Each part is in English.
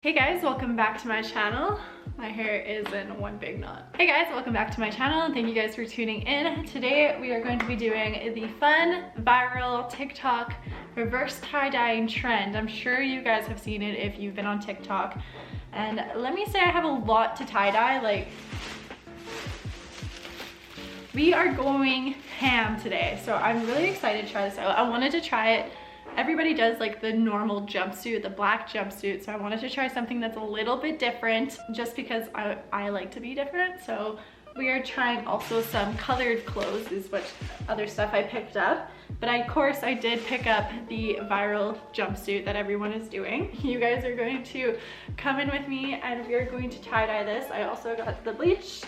Hey guys, welcome back to my channel. My hair is in one big knot. Hey guys, welcome back to my channel and thank you guys for tuning in. Today we are going to be doing the fun, viral TikTok reverse tie-dyeing trend. I'm sure you guys have seen it if you've been on TikTok. And let me say I have a lot to tie-dye. Like, we are going ham today. So I'm really excited to try this out. I wanted to try it. Everybody does like the normal jumpsuit, the black jumpsuit, so I wanted to try something that's a little bit different just because I like to be different. So we are trying also some colored clothes is what other stuff I picked up. But of course I did pick up the viral jumpsuit that everyone is doing. You guys are going to come in with me and we are going to tie-dye this. I also got the bleach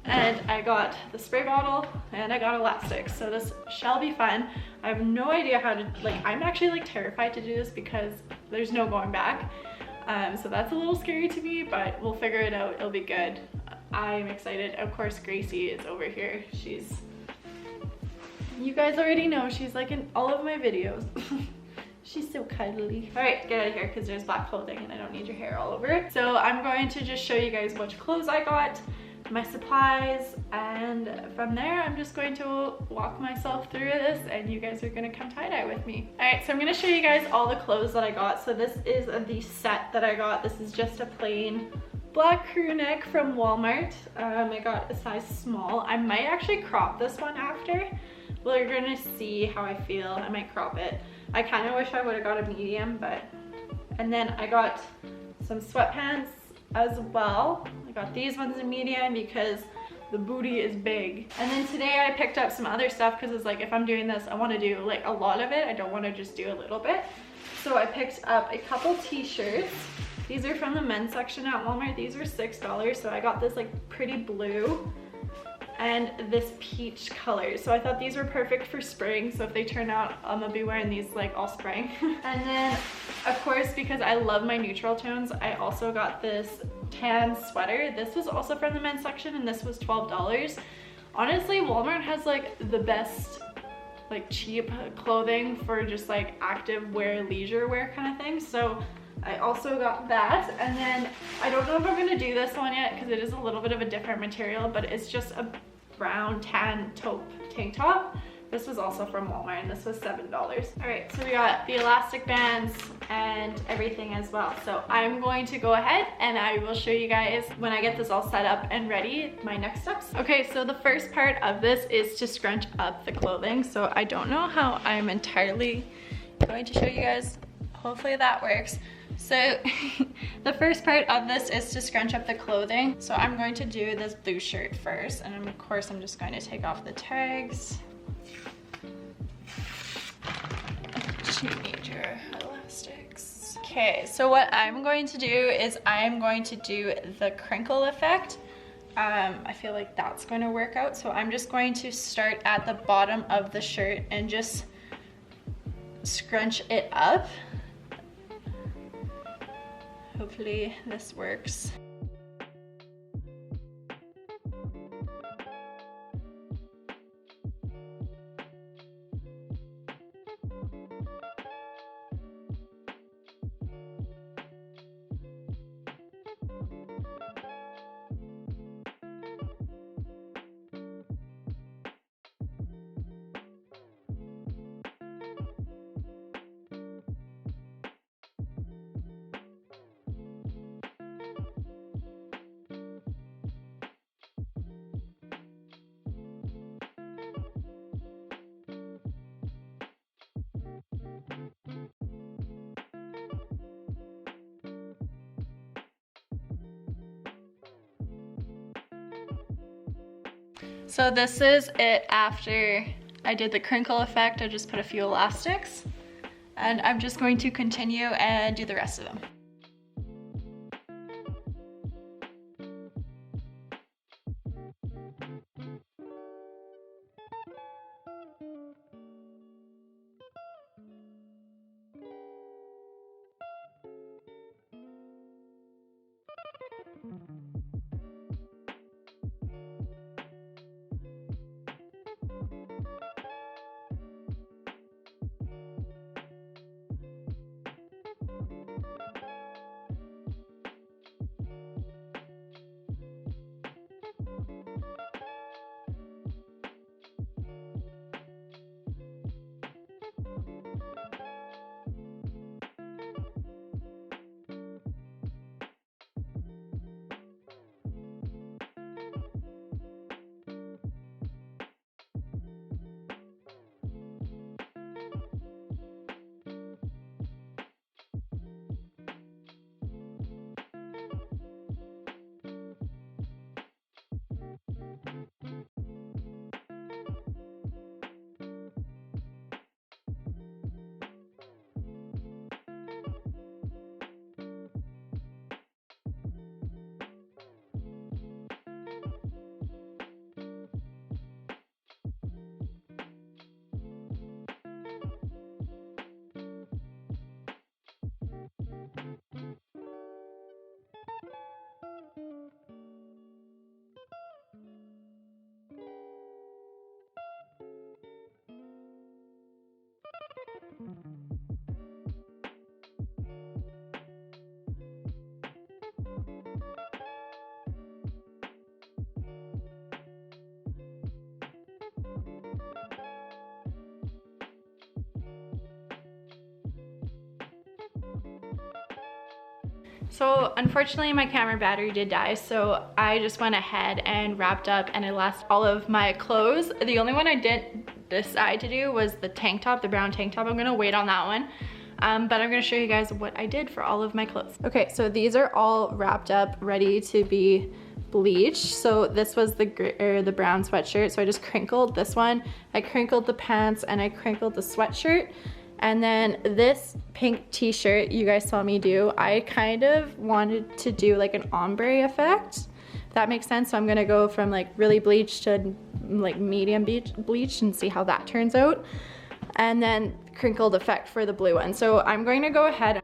and I got the spray bottle and I got elastic, so this shall be fun. I have no idea how to, like, I'm actually like terrified to do this because there's no going back, so that's a little scary to me, but we'll figure it out. It'll be good. I'm excited. Of course Gracie is over here. You guys already know she's like in all of my videos. She's so cuddly. All right, get out of here because there's black clothing and I don't need your hair all over it. So I'm going to just show you guys which clothes I got, my supplies, and from there I'm just going to walk myself through this and you guys are gonna come tie-dye with me. All right, so I'm gonna show you guys all the clothes that I got. So this is the set that I got. This is just a plain black crew neck from Walmart. I got a size small. I might actually crop this one after. Well, you're gonna see how I feel. I might crop it. I kind of wish I would have got a medium, but, and then I got some sweatpants as well. I got these ones in medium because the booty is big. And then today I picked up some other stuff because it's like, if I'm doing this, I want to do like a lot of it. I don't want to just do a little bit. So I picked up a couple t-shirts. These are from the men's section at Walmart. These were $6. So I got this like pretty blue and this peach color. So I thought these were perfect for spring. So if they turn out, I'm gonna be wearing these like all spring. And then of course, because I love my neutral tones, I also got this tan sweater. This was also from the men's section and this was $12. Honestly, Walmart has like the best like cheap clothing for just like active wear, leisure wear kind of thing. So I also got that, and then I don't know if I'm gonna do this one yet because it is a little bit of a different material, but it's just a brown tan taupe tank top. This was also from Walmart and this was $7. All right, so we got the elastic bands and everything as well. So I'm going to go ahead and I will show you guys when I get this all set up and ready, my next steps. Okay, so the first part of this is to scrunch up the clothing. So I don't know how I'm entirely going to show you guys. Hopefully that works. So the first part of this is to scrunch up the clothing. So I'm going to do this blue shirt first, and of course I'm just going to take off the tags. Major elastics. Okay, so what I'm going to do is I'm going to do the crinkle effect. I feel like that's going to work out. So I'm just going to start at the bottom of the shirt and just scrunch it up. Hopefully this works. So this is it after I did the crinkle effect. I just put a few elastics and I'm just going to continue and do the rest of them. So unfortunately my camera battery did die, so I just went ahead and wrapped up and I lost all of my clothes. The only one I didn't decide to do was the tank top, the brown tank top. I'm gonna wait on that one. But I'm gonna show you guys what I did for all of my clothes. Okay, so these are all wrapped up, ready to be bleached. So this was the brown sweatshirt, so I just crinkled this one. I crinkled the pants and I crinkled the sweatshirt. And then this pink t-shirt you guys saw me do, I kind of wanted to do like an ombre effect, if that makes sense. So I'm gonna go from like really bleached to like medium bleach and see how that turns out. And then crinkled effect for the blue one. So I'm going to go ahead.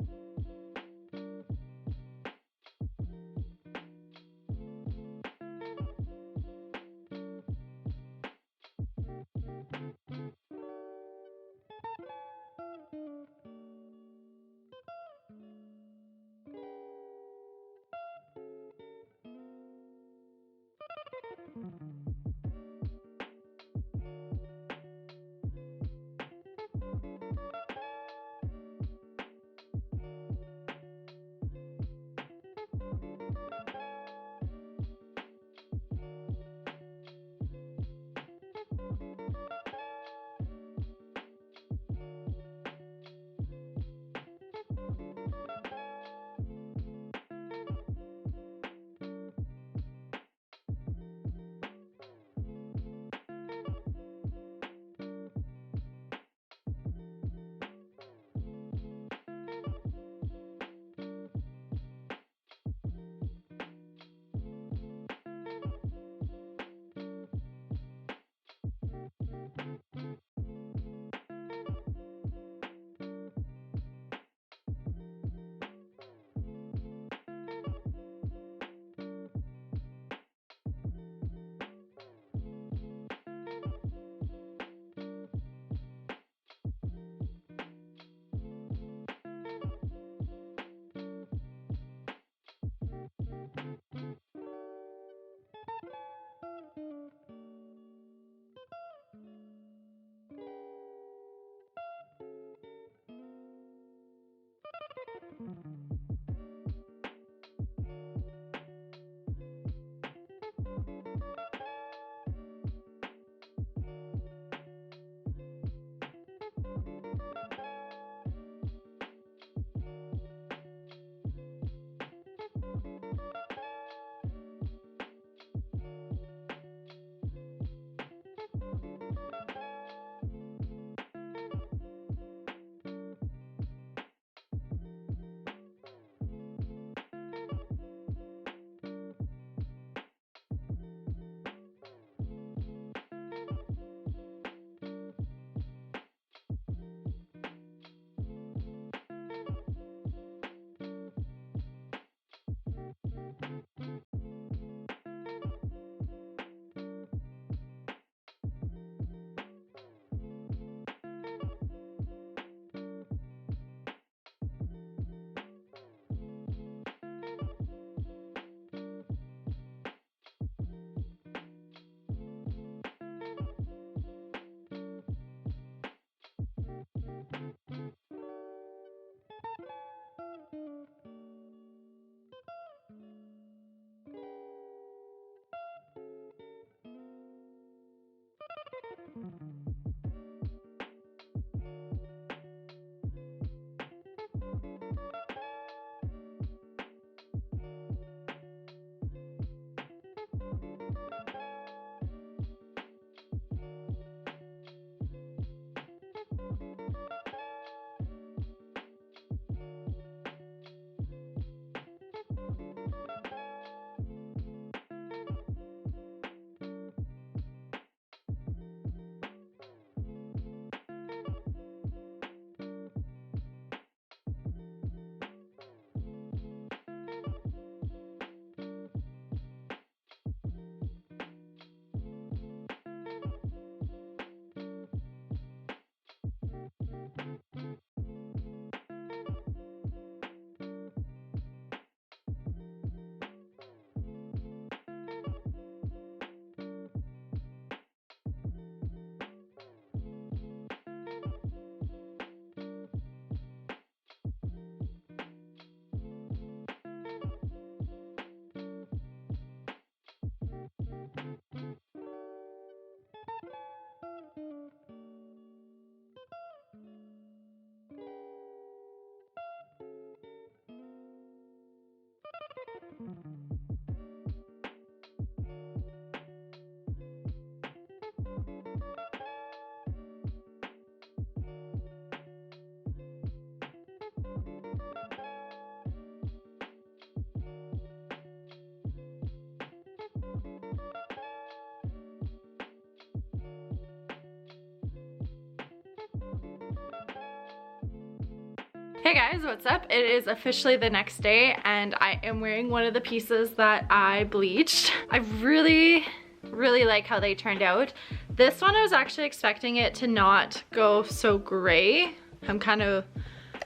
Hey guys, what's up? It is officially the next day and I am wearing one of the pieces that I bleached. I really like how they turned out. This one I was actually expecting it to not go so gray. I'm kind of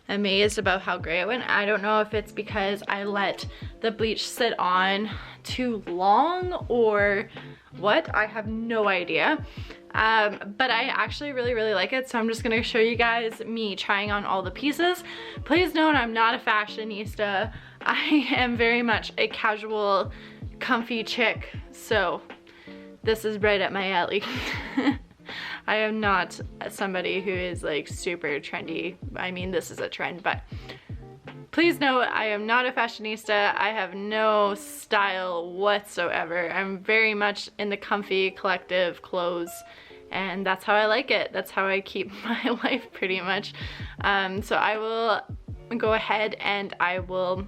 amazed about how gray it went. I don't know if it's because I let the bleach sit on too long or what. I have no idea. But I actually really like it, so I'm just gonna show you guys me trying on all the pieces. Please note I'm not a fashionista. I am very much a casual, comfy chick, so this is right up my alley. I am not somebody who is like super trendy. I mean, this is a trend, but please note I am not a fashionista. I have no style whatsoever. I'm very much in the comfy collective clothes, and that's how I like it. That's how I keep my life pretty much. So I will go ahead and I will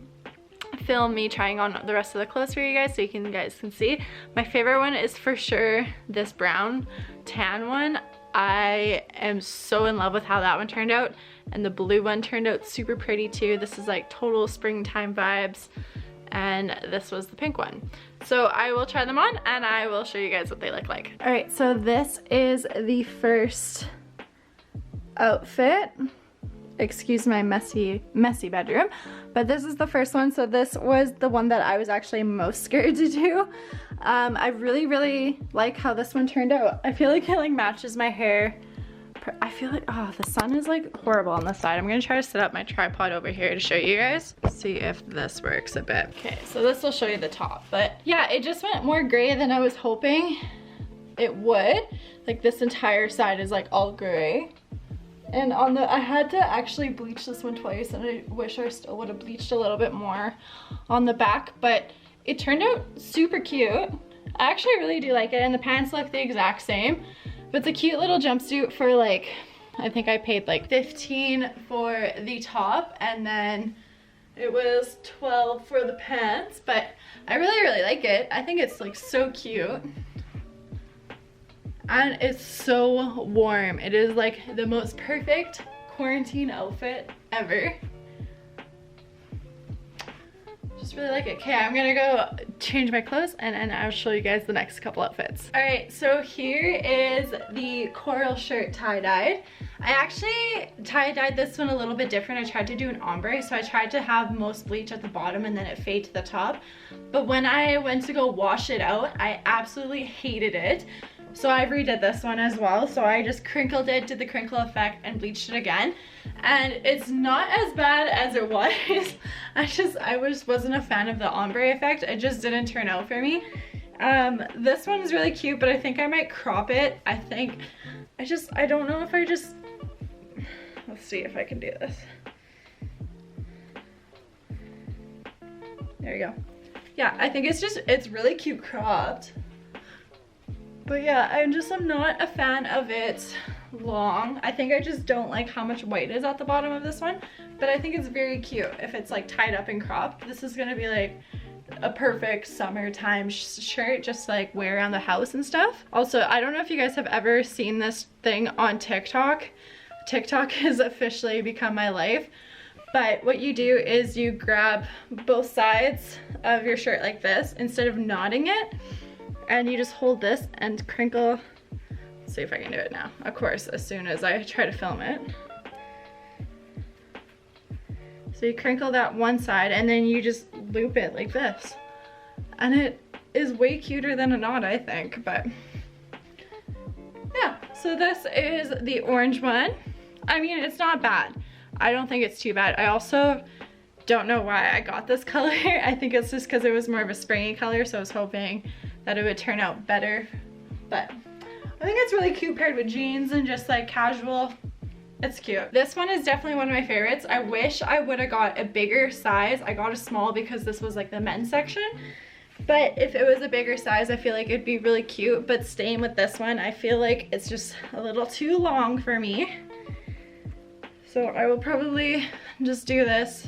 film me trying on the rest of the clothes for you guys so you guys can see. My favorite one is for sure this brown tan one. I am so in love with how that one turned out, and the blue one turned out super pretty too. This is like total springtime vibes, and this was the pink one. So I will try them on and I will show you guys what they look like. All right, so this is the first outfit. Excuse my messy bedroom, but this is the first one. So this was the one that I was actually most scared to do. I really like how this one turned out. I feel like it like matches my hair. I feel like, oh, the sun is like horrible on this side. I'm gonna try to set up my tripod over here to show you guys. See if this works a bit. Okay, so this will show you the top, but yeah, it just went more gray than I was hoping it would. Like this entire side is like all gray. And on the, I had to actually bleach this one twice, and I wish I still would have bleached a little bit more on the back, but it turned out super cute. I actually really do like it, and the pants look the exact same, but it's a cute little jumpsuit for like, I think I paid like $15 for the top, and then it was $12 for the pants, but I really like it. I think it's like so cute. And it's so warm. It is like the most perfect quarantine outfit ever. Just really like it. Okay, I'm gonna go change my clothes and I'll show you guys the next couple outfits. All right, so here is the coral shirt tie-dyed. I actually tie-dyed this one a little bit different. I tried to do an ombre, so I tried to have most bleach at the bottom and then it fade to the top. But when I went to go wash it out, I absolutely hated it. So I redid this one as well. So I just crinkled it, did the crinkle effect, and bleached it again. And it's not as bad as it was. I wasn't a fan of the ombre effect. It just didn't turn out for me. This one is really cute, but I think I might crop it. I don't know if let's see if I can do this. There you go. Yeah, I think it's really cute cropped. But yeah, I'm not a fan of it long. I think I just don't like how much white is at the bottom of this one, but I think it's very cute if it's like tied up and cropped. This is gonna be like a perfect summertime shirt, just like wear around the house and stuff. Also, I don't know if you guys have ever seen this thing on TikTok. TikTok has officially become my life. But what you do is you grab both sides of your shirt like this instead of knotting it. And you just hold this and crinkle. Let's see if I can do it now. Of course, as soon as I try to film it. So you crinkle that one side and then you just loop it like this. And it is way cuter than a knot, I think, but yeah. So this is the orange one. I mean, it's not bad. I don't think it's too bad. I also don't know why I got this color. I think it's just because it was more of a springy color, so I was hoping that it would turn out better. But I think it's really cute paired with jeans and just like casual It's cute. This one is definitely one of my favorites. I wish I would have got a bigger size. I got a small because this was like the men's section. But if it was a bigger size, I feel like it'd be really cute. But staying with this one, I feel like it's just a little too long for me. So I will probably just do this,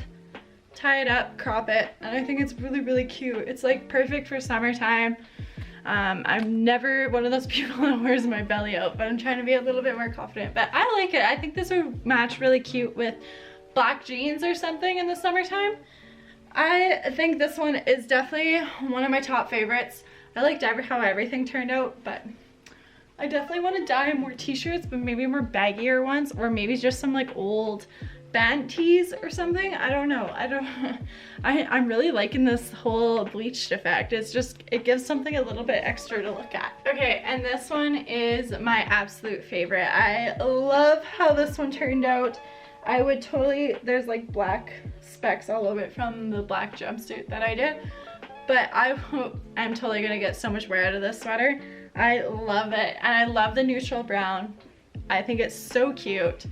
tie it up, crop it, and I think it's really, really cute. It's like perfect for summertime. I'm never one of those people that wears my belly out, but I'm trying to be a little bit more confident. But I like it. I think this would match really cute with black jeans or something in the summertime. I think this one is definitely one of my top favorites. I liked how everything turned out, but I definitely want to dye more t-shirts, but maybe more baggier ones, or maybe just some like old band tees or something. I don't know. I'm really liking this whole bleached effect. It's just, it gives something a little bit extra to look at. Okay, and this one is my absolute favorite. I love how this one turned out. I would totally, there's like black specks all over it from the black jumpsuit that I did, but I'm totally gonna get so much wear out of this sweater. I love it, and I love the neutral brown. I think it's so cute.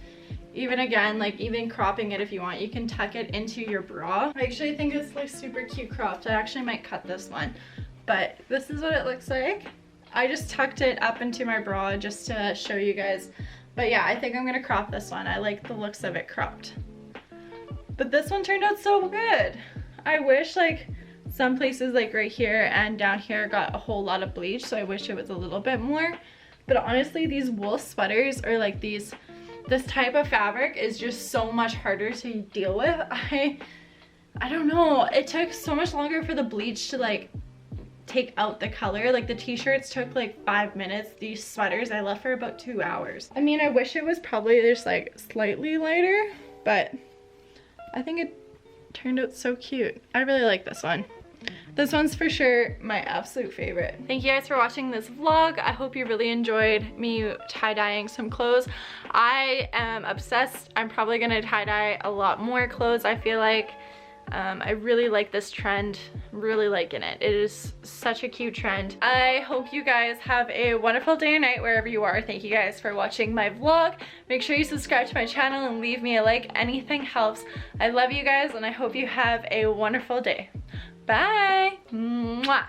Even again, like even cropping it if you want, you can tuck it into your bra. I actually think it's like super cute cropped. I actually might cut this one, but this is what it looks like. I just tucked it up into my bra just to show you guys. But yeah, I think I'm gonna crop this one. I like the looks of it cropped. But this one turned out so good. I wish like some places like right here and down here got a whole lot of bleach, so I wish it was a little bit more. But honestly, these wool sweaters or like this type of fabric is just so much harder to deal with. I don't know. It took so much longer for the bleach to like take out the color. Like the t-shirts took like 5 minutes. These sweaters I left for about 2 hours. I mean, I wish it was probably just like slightly lighter, but I think it turned out so cute. I really like this one. This one's for sure my absolute favorite. Thank you guys for watching this vlog. I hope you really enjoyed me tie-dyeing some clothes. I am obsessed. I'm probably gonna tie-dye a lot more clothes, I feel like. I really like this trend, really liking it. It is such a cute trend. I hope you guys have a wonderful day or night wherever you are. Thank you guys for watching my vlog. Make sure you subscribe to my channel and leave me a like. Anything helps. I love you guys and I hope you have a wonderful day. Bye! Mwah!